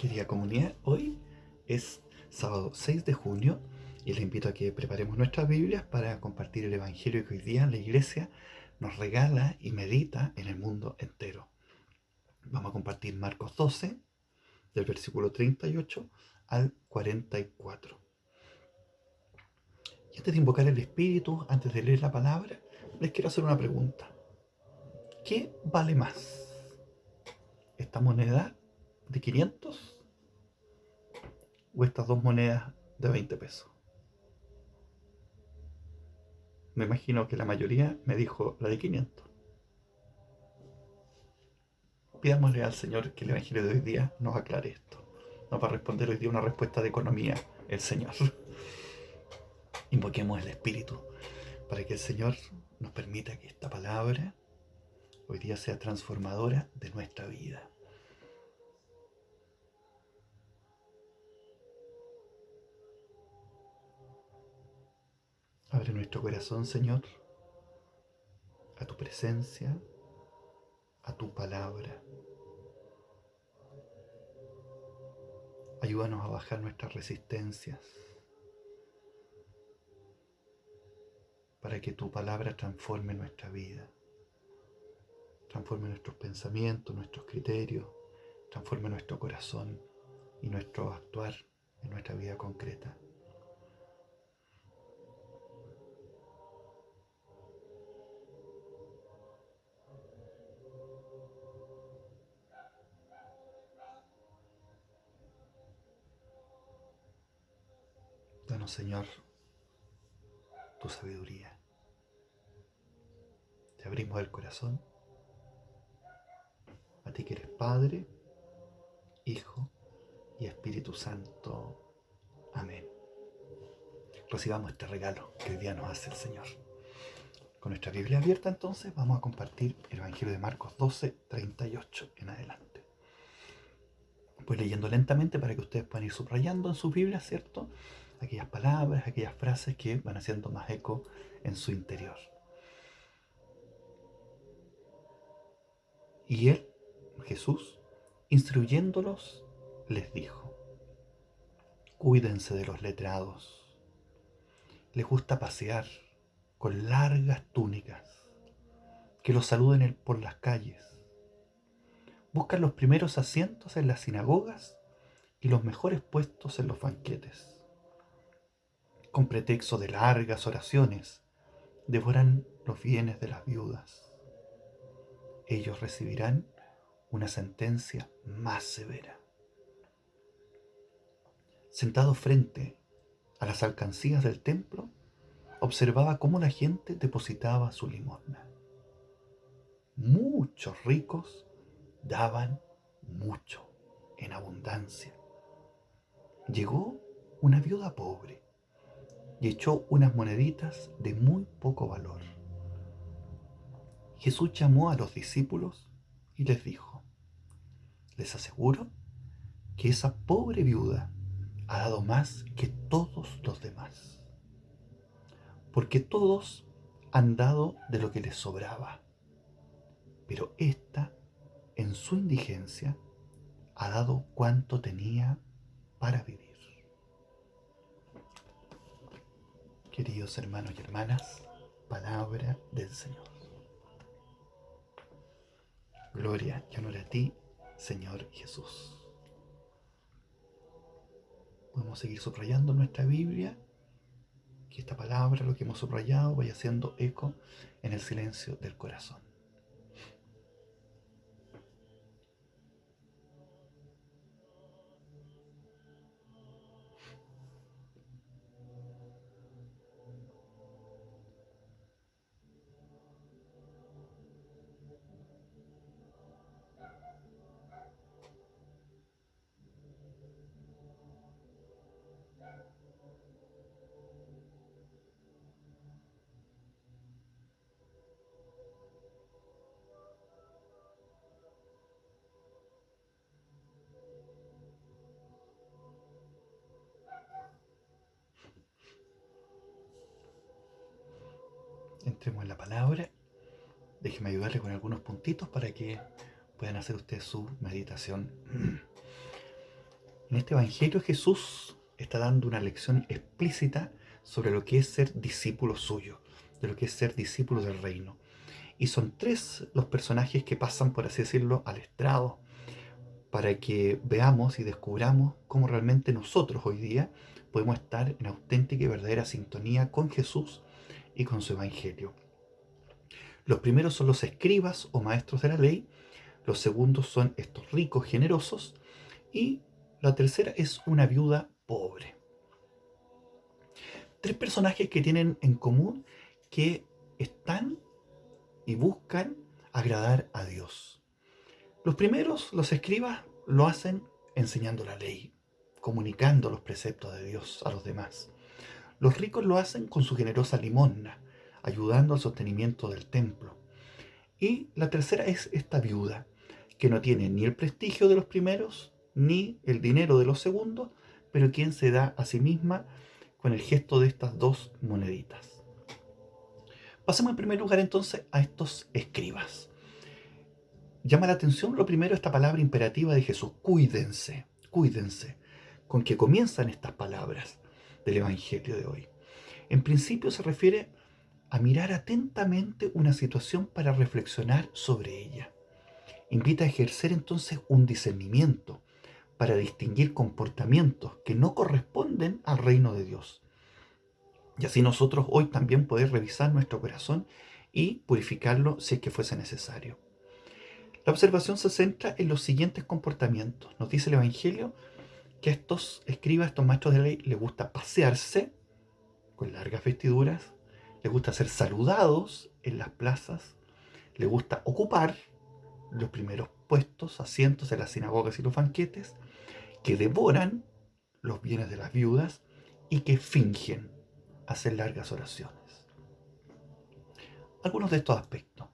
Querida comunidad, hoy es sábado 6 de junio y les invito a que preparemos nuestras Biblias para compartir el Evangelio que hoy día la Iglesia nos regala y medita en el mundo entero. Vamos a compartir Marcos 12, del versículo 38 al 44. Y antes de invocar el Espíritu, antes de leer la palabra, les quiero hacer una pregunta. ¿Qué vale más? ¿Esta moneda de 500 o estas dos monedas de 20 pesos? Me imagino que la mayoría me dijo la de 500. Pidámosle al Señor que el Evangelio de hoy día nos aclare esto. Nos va a responder hoy día una respuesta de economía el Señor. Invoquemos el Espíritu para que el Señor nos permita que esta palabra hoy día sea transformadora de nuestra vida. Abre nuestro corazón, Señor, a tu presencia, a tu palabra. Ayúdanos a bajar nuestras resistencias para que tu palabra transforme nuestra vida, transforme nuestros pensamientos, nuestros criterios, transforme nuestro corazón y nuestro actuar en nuestra vida concreta. Danos, Señor, tu sabiduría. Te abrimos el corazón, a ti que eres Padre, Hijo y Espíritu Santo. Amén. Recibamos este regalo que hoy día nos hace el Señor. Con nuestra Biblia abierta, entonces, vamos a compartir el Evangelio de Marcos 12, 38 en adelante. Voy leyendo lentamente para que ustedes puedan ir subrayando en sus Biblias, ¿cierto? Aquellas palabras, aquellas frases que van haciendo más eco en su interior. Y él, Jesús, instruyéndolos, les dijo: cuídense de los letrados. Les gusta pasear con largas túnicas, que los saluden por las calles. Buscan los primeros asientos en las sinagogas y los mejores puestos en los banquetes. Con pretexto de largas oraciones, devoran los bienes de las viudas. Ellos recibirán una sentencia más severa. Sentado frente a las alcancías del templo, observaba cómo la gente depositaba su limosna. Muchos ricos daban mucho, en abundancia. Llegó una viuda pobre y echó unas moneditas de muy poco valor. Jesús llamó a los discípulos y les dijo: les aseguro que esa pobre viuda ha dado más que todos los demás, porque todos han dado de lo que les sobraba, pero ésta, en su indigencia, ha dado cuanto tenía para vivir. Queridos hermanos y hermanas, palabra del Señor. Gloria y honor a ti, Señor Jesús. Podemos seguir subrayando nuestra Biblia, que esta palabra, lo que hemos subrayado, vaya haciendo eco en el silencio del corazón. Entremos en la palabra. Déjenme ayudarle con algunos puntitos para que puedan hacer ustedes su meditación. En este Evangelio Jesús está dando una lección explícita sobre lo que es ser discípulo suyo, de lo que es ser discípulo del reino. Y son tres los personajes que pasan, por así decirlo, al estrado, para que veamos y descubramos cómo realmente nosotros hoy día podemos estar en auténtica y verdadera sintonía con Jesús y con su Evangelio. Los primeros son los escribas o maestros de la ley, los segundos son estos ricos generosos y la tercera es una viuda pobre. Tres personajes que tienen en común que están y buscan agradar a Dios. Los primeros, los escribas, lo hacen enseñando la ley, comunicando los preceptos de Dios a los demás. Los ricos lo hacen con su generosa limosna, ayudando al sostenimiento del templo. Y la tercera es esta viuda, que no tiene ni el prestigio de los primeros, ni el dinero de los segundos, pero quien se da a sí misma con el gesto de estas dos moneditas. Pasemos en primer lugar entonces a estos escribas. Llama la atención lo primero esta palabra imperativa de Jesús, cuídense, cuídense, con que comienzan estas palabras del Evangelio de hoy. En principio se refiere a mirar atentamente una situación para reflexionar sobre ella. Invita a ejercer entonces un discernimiento para distinguir comportamientos que no corresponden al reino de Dios. Y así nosotros hoy también poder revisar nuestro corazón y purificarlo si es que fuese necesario. La observación se centra en los siguientes comportamientos. Nos dice el Evangelio que a estos escribas, estos maestros de ley, les gusta pasearse con largas vestiduras, les gusta ser saludados en las plazas, les gusta ocupar los primeros puestos, asientos en las sinagogas y los banquetes, que devoran los bienes de las viudas y que fingen hacer largas oraciones. Algunos de estos aspectos.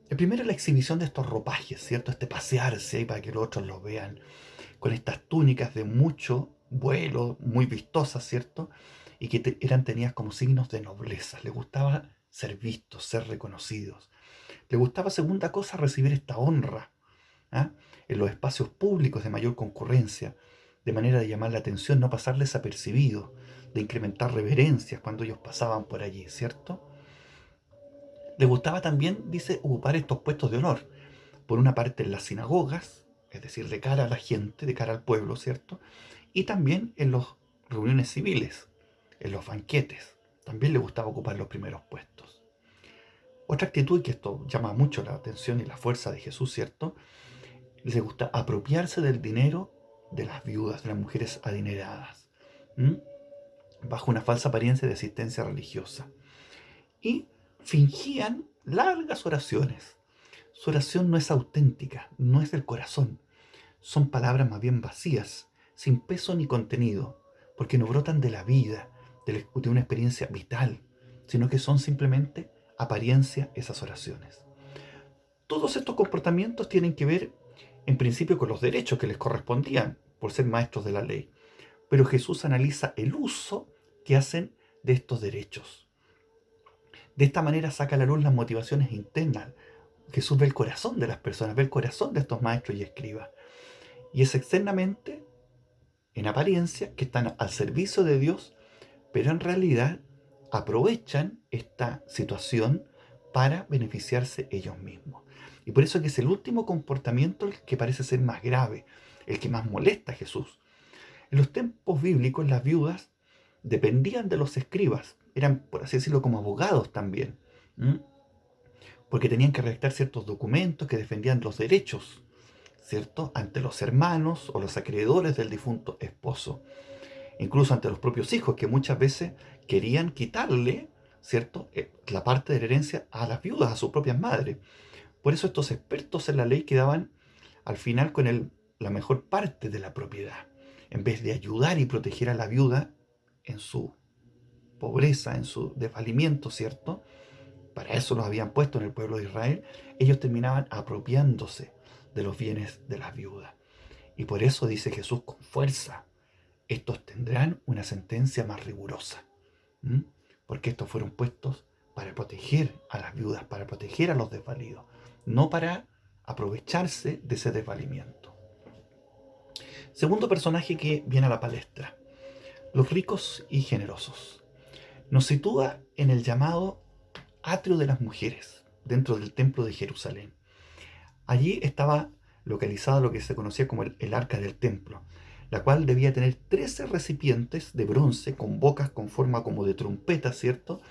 El primero es la exhibición de estos ropajes, ¿cierto? Este pasearse ahí para que los otros los vean, con estas túnicas de mucho vuelo, muy vistosas, ¿cierto? Y que eran tenidas como signos de nobleza. Les gustaba ser vistos, ser reconocidos. Les gustaba, segunda cosa, recibir esta honra, ¿ah? En los espacios públicos de mayor concurrencia, de manera de llamar la atención, no pasar desapercibido, de incrementar reverencias cuando ellos pasaban por allí, ¿cierto? Les gustaba también, dice, ocupar estos puestos de honor. Por una parte en las sinagogas, es decir, de cara a la gente, de cara al pueblo, ¿cierto? Y también en las reuniones civiles, en los banquetes. También les gustaba ocupar los primeros puestos. Otra actitud, y que esto llama mucho la atención y la fuerza de Jesús, ¿cierto? Les gusta apropiarse del dinero de las viudas, de las mujeres adineradas, bajo una falsa apariencia de asistencia religiosa. Y fingían largas oraciones. Su oración no es auténtica, no es del corazón. Son palabras más bien vacías, sin peso ni contenido, porque no brotan de la vida, de una experiencia vital, sino que son simplemente apariencia esas oraciones. Todos estos comportamientos tienen que ver, en principio, con los derechos que les correspondían por ser maestros de la ley. Pero Jesús analiza el uso que hacen de estos derechos. De esta manera saca a la luz las motivaciones internas. Jesús ve el corazón de las personas, ve el corazón de estos maestros y escribas. Y es externamente, en apariencia, que están al servicio de Dios, pero en realidad aprovechan esta situación para beneficiarse ellos mismos. Y por eso que es el último comportamiento el que parece ser más grave, el que más molesta a Jesús. En los tiempos bíblicos las viudas dependían de los escribas, eran, por así decirlo, como abogados también, porque tenían que redactar ciertos documentos que defendían los derechos, ¿cierto?, ante los hermanos o los acreedores del difunto esposo, incluso ante los propios hijos, que muchas veces querían quitarle, ¿cierto?, la parte de la herencia a las viudas, a sus propias madres. Por eso estos expertos en la ley quedaban al final con la mejor parte de la propiedad, en vez de ayudar y proteger a la viuda en su pobreza, en su desvalimiento, ¿cierto? Para eso los habían puesto en el pueblo de Israel. Ellos terminaban apropiándose de los bienes de las viudas. Y por eso dice Jesús con fuerza, estos tendrán una sentencia más rigurosa. Porque estos fueron puestos para proteger a las viudas, para proteger a los desvalidos, no para aprovecharse de ese desvalimiento. Segundo personaje que viene a la palestra, los ricos y generosos. Nos sitúa en el llamado atrio de las mujeres, dentro del templo de Jerusalén. Allí estaba localizada lo que se conocía como el arca del templo, la cual debía tener 13 recipientes de bronce con bocas con forma como de trompeta, ¿cierto?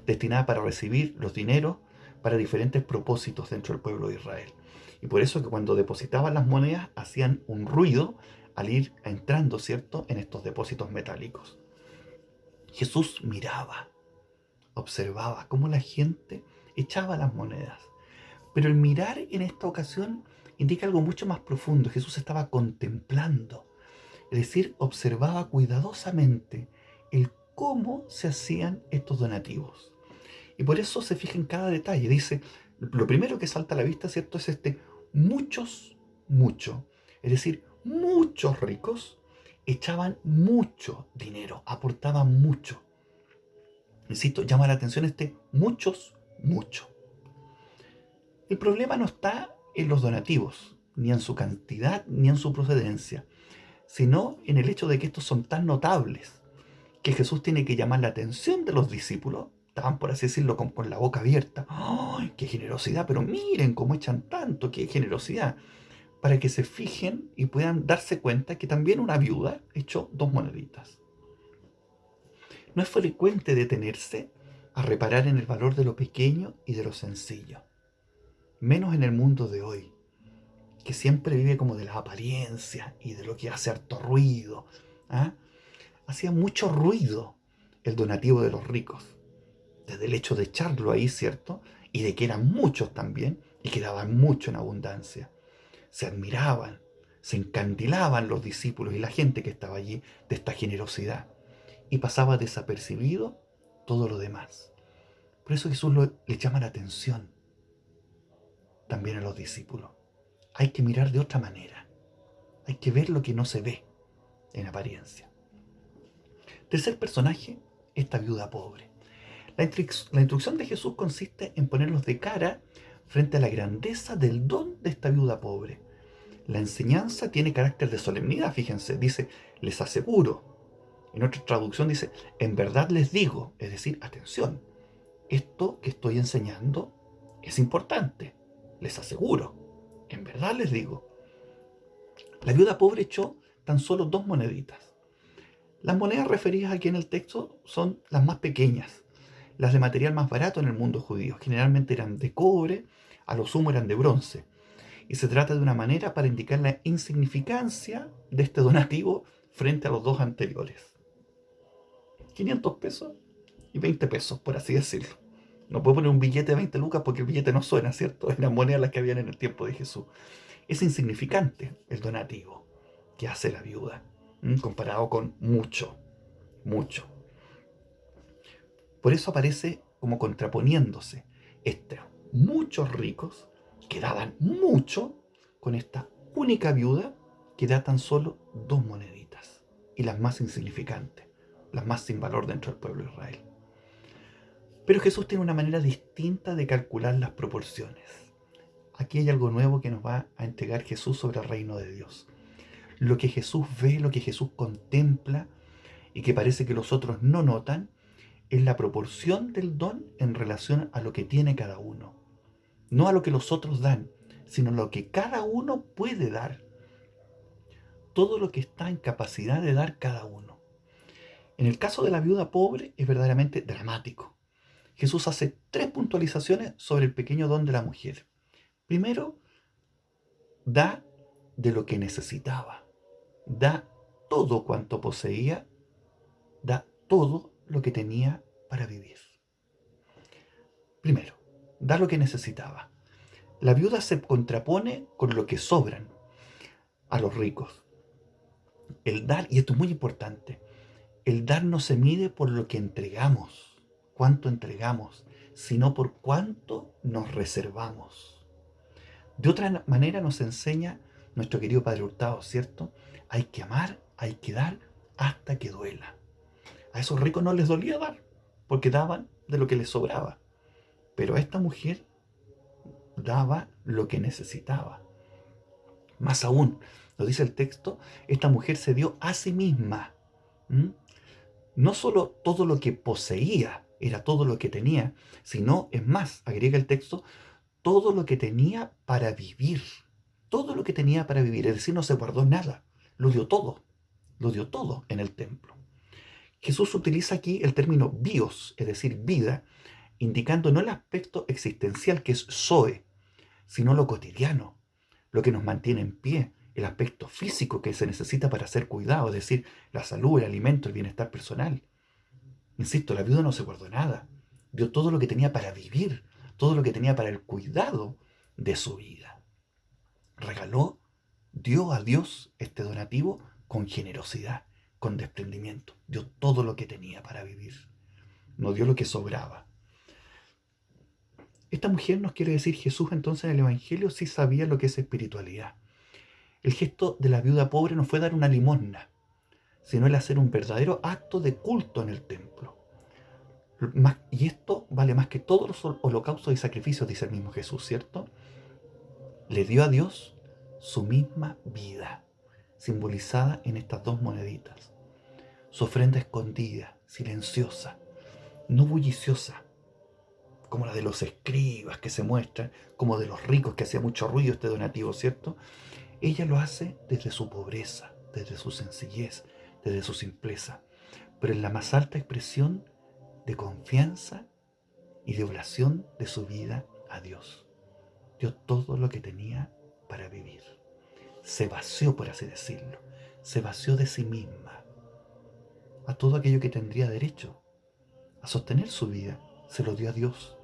Destinada para recibir los dineros para diferentes propósitos dentro del pueblo de Israel. Y por eso que cuando depositaban las monedas hacían un ruido al ir entrando, ¿cierto?, en estos depósitos metálicos. Jesús miraba, observaba cómo la gente echaba las monedas. Pero el mirar en esta ocasión indica algo mucho más profundo. Jesús estaba contemplando, es decir, observaba cuidadosamente el cómo se hacían estos donativos. Y por eso se fija en cada detalle. Dice, lo primero que salta a la vista, ¿cierto?, es mucho. Es decir, muchos ricos echaban mucho dinero, aportaban mucho. Insisto, llama la atención mucho. El problema no está en los donativos, ni en su cantidad, ni en su procedencia, sino en el hecho de que estos son tan notables que Jesús tiene que llamar la atención de los discípulos. Estaban, por así decirlo, con la boca abierta. ¡Ay, qué generosidad! Pero miren cómo echan tanto, qué generosidad. Para que se fijen y puedan darse cuenta que también una viuda echó 2 moneditas. No es frecuente detenerse a reparar en el valor de lo pequeño y de lo sencillo. Menos en el mundo de hoy, que siempre vive como de la apariencia y de lo que hace harto ruido. ¿Ah? Hacía mucho ruido el donativo de los ricos, desde el hecho de echarlo ahí, ¿cierto? Y de que eran muchos también y que daban mucho en abundancia. Se admiraban, se encandilaban los discípulos y la gente que estaba allí de esta generosidad y pasaba desapercibido todo lo demás. Por eso Jesús le llama la atención también a los discípulos. Hay que mirar de otra manera. Hay que ver lo que no se ve en apariencia. Tercer personaje, esta viuda pobre. La instrucción de Jesús consiste en ponerlos de cara frente a la grandeza del don de esta viuda pobre. La enseñanza tiene carácter de solemnidad, fíjense, dice, les aseguro. En otra traducción dice, en verdad les digo, es decir, atención, esto que estoy enseñando es importante, les aseguro, en verdad les digo. La viuda pobre echó tan solo 2 moneditas. Las monedas referidas aquí en el texto son las más pequeñas, las de material más barato en el mundo judío. Generalmente eran de cobre, a lo sumo eran de bronce. Y se trata de una manera para indicar la insignificancia de este donativo frente a los 2 anteriores. 500 pesos y 20 pesos, por así decirlo. No puedo poner un billete de 20 lucas porque el billete no suena, ¿cierto? Es las monedas las que habían en el tiempo de Jesús. Es insignificante el donativo que hace la viuda, comparado con mucho. Por eso aparece como contraponiéndose estos muchos ricos que daban mucho con esta única viuda que da tan solo 2 moneditas, y las más insignificantes, las más sin valor dentro del pueblo de Israel. Pero Jesús tiene una manera distinta de calcular las proporciones. Aquí hay algo nuevo que nos va a entregar Jesús sobre el reino de Dios. Lo que Jesús ve, lo que Jesús contempla y que parece que los otros no notan, es la proporción del don en relación a lo que tiene cada uno. No a lo que los otros dan, sino a lo que cada uno puede dar. Todo lo que está en capacidad de dar cada uno. En el caso de la viuda pobre es verdaderamente dramático. Jesús hace 3 puntualizaciones sobre el pequeño don de la mujer. Primero, da de lo que necesitaba. Da todo cuanto poseía. Da todo lo que tenía para vivir. Primero, da lo que necesitaba. La viuda se contrapone con lo que sobran a los ricos. El dar, y esto es muy importante, el dar no se mide por lo que entregamos, cuánto entregamos, sino por cuánto nos reservamos. De otra manera nos enseña nuestro querido Padre Hurtado, ¿cierto? Hay que amar, hay que dar hasta que duela. A esos ricos no les dolía dar, porque daban de lo que les sobraba. Pero a esta mujer daba lo que necesitaba. Más aún, Lo dice el texto, esta mujer se dio a sí misma. ¿Mm? No solo todo lo que poseía, era todo lo que tenía, sino, es más, agrega el texto, todo lo que tenía para vivir. Todo lo que tenía para vivir, es decir, no se guardó nada, lo dio todo en el templo. Jesús utiliza aquí el término bios, es decir, vida, indicando no el aspecto existencial que es zoe, sino lo cotidiano, lo que nos mantiene en pie, el aspecto físico que se necesita para ser cuidado, es decir, la salud, el alimento, el bienestar personal. Insisto, la viuda no se guardó nada, dio todo lo que tenía para vivir, todo lo que tenía para el cuidado de su vida. Regaló, dio a Dios este donativo con generosidad, con desprendimiento. Dio todo lo que tenía para vivir. No dio lo que sobraba. Esta mujer nos quiere decir Jesús entonces en el Evangelio sí sabía lo que es espiritualidad. El gesto de la viuda pobre no fue dar una limosna, sino el hacer un verdadero acto de culto en el templo. Y esto vale más que todos los holocaustos y sacrificios, dice el mismo Jesús, ¿cierto? Le dio a Dios su misma vida, simbolizada en estas dos moneditas. Su ofrenda escondida, silenciosa, no bulliciosa, como la de los escribas que se muestran, como de los ricos que hacía mucho ruido este donativo, ¿cierto? Ella lo hace desde su pobreza, desde su sencillez, desde su simpleza, pero en la más alta expresión de confianza y de oración de su vida a Dios. Dio todo lo que tenía para vivir. Se vació, por así decirlo, se vació de sí misma, a todo aquello que tendría derecho a sostener su vida, se lo dio a Dios,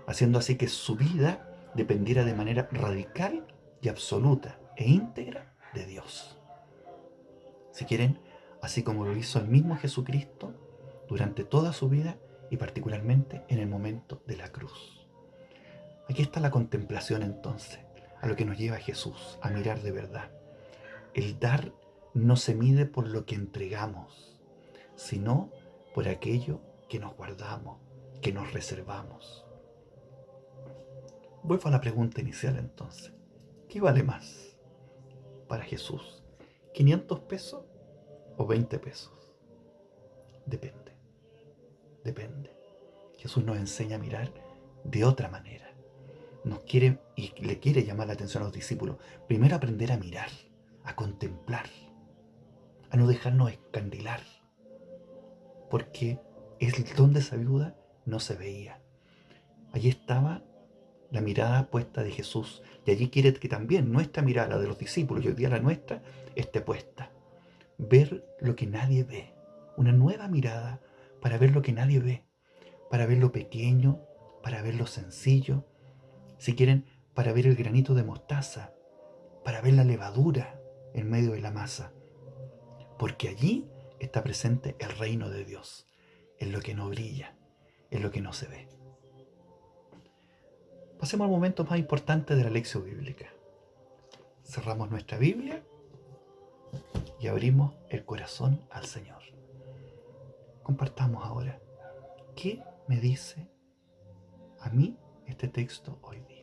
haciendo así que su vida dependiera de manera radical y absoluta e íntegra de Dios. Si quieren, así como lo hizo el mismo Jesucristo durante toda su vida y particularmente en el momento de la cruz. Aquí está la contemplación entonces, a lo que nos lleva Jesús, a mirar de verdad. El dar no se mide por lo que entregamos, sino por aquello que nos guardamos, que nos reservamos. Vuelvo a la pregunta inicial entonces. ¿Qué vale más para Jesús? ¿500 pesos o 20 pesos? Depende, depende. Jesús nos enseña a mirar de otra manera. Nos quiere y le quiere llamar la atención a los discípulos. Primero aprender a mirar, a contemplar, a no dejarnos escandilar, porque el don de esa viuda no se veía. Allí estaba la mirada puesta de Jesús, y allí quiere que también nuestra mirada, la de los discípulos y hoy día la nuestra, esté puesta. Ver lo que nadie ve, una nueva mirada para ver lo que nadie ve, para ver lo pequeño, para ver lo sencillo, si quieren, para ver el granito de mostaza, para ver la levadura en medio de la masa, porque allí está presente el reino de Dios, en lo que no brilla, en lo que no se ve. Pasemos al momento más importante de la lección bíblica. Cerramos nuestra Biblia y abrimos el corazón al Señor. Compartamos ahora, ¿qué me dice a mí este texto hoy día?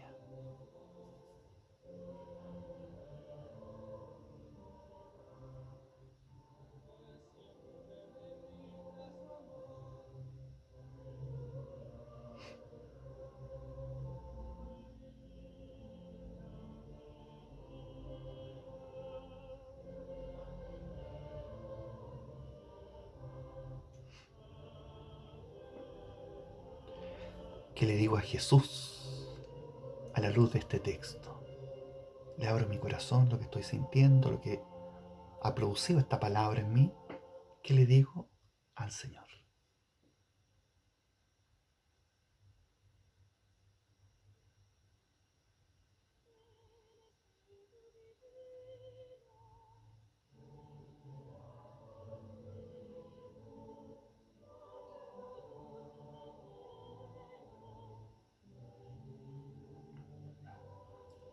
¿Qué le digo a Jesús a la luz de este texto? Le abro mi corazón, lo que estoy sintiendo, lo que ha producido esta palabra en mí. ¿Qué le digo al Señor?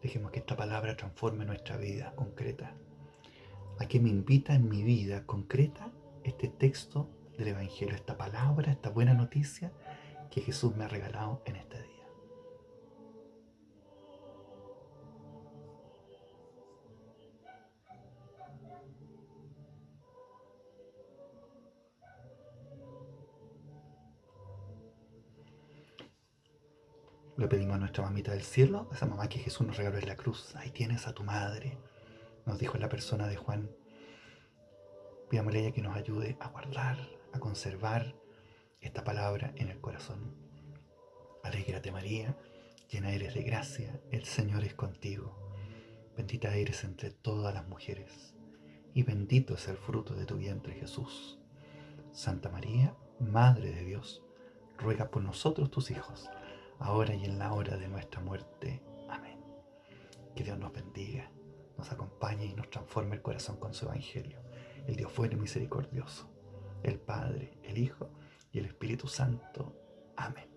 Dejemos que esta palabra transforme nuestra vida concreta. ¿A qué me invita en mi vida concreta este texto del Evangelio, esta palabra, esta buena noticia que Jesús me ha regalado en este día? Le pedimos a nuestra mamita del cielo, a esa mamá que Jesús nos regaló en la cruz. Ahí tienes a tu madre, nos dijo la persona de Juan. Pidámosle a ella que nos ayude a guardar, a conservar esta palabra en el corazón. Alégrate María, llena eres de gracia, el Señor es contigo. Bendita eres entre todas las mujeres, y bendito es el fruto de tu vientre Jesús. Santa María, Madre de Dios, ruega por nosotros tus hijos, ahora y en la hora de nuestra muerte. Amén. Que Dios nos bendiga, nos acompañe y nos transforme el corazón con su evangelio. El Dios bueno y misericordioso, el Padre, el Hijo y el Espíritu Santo. Amén.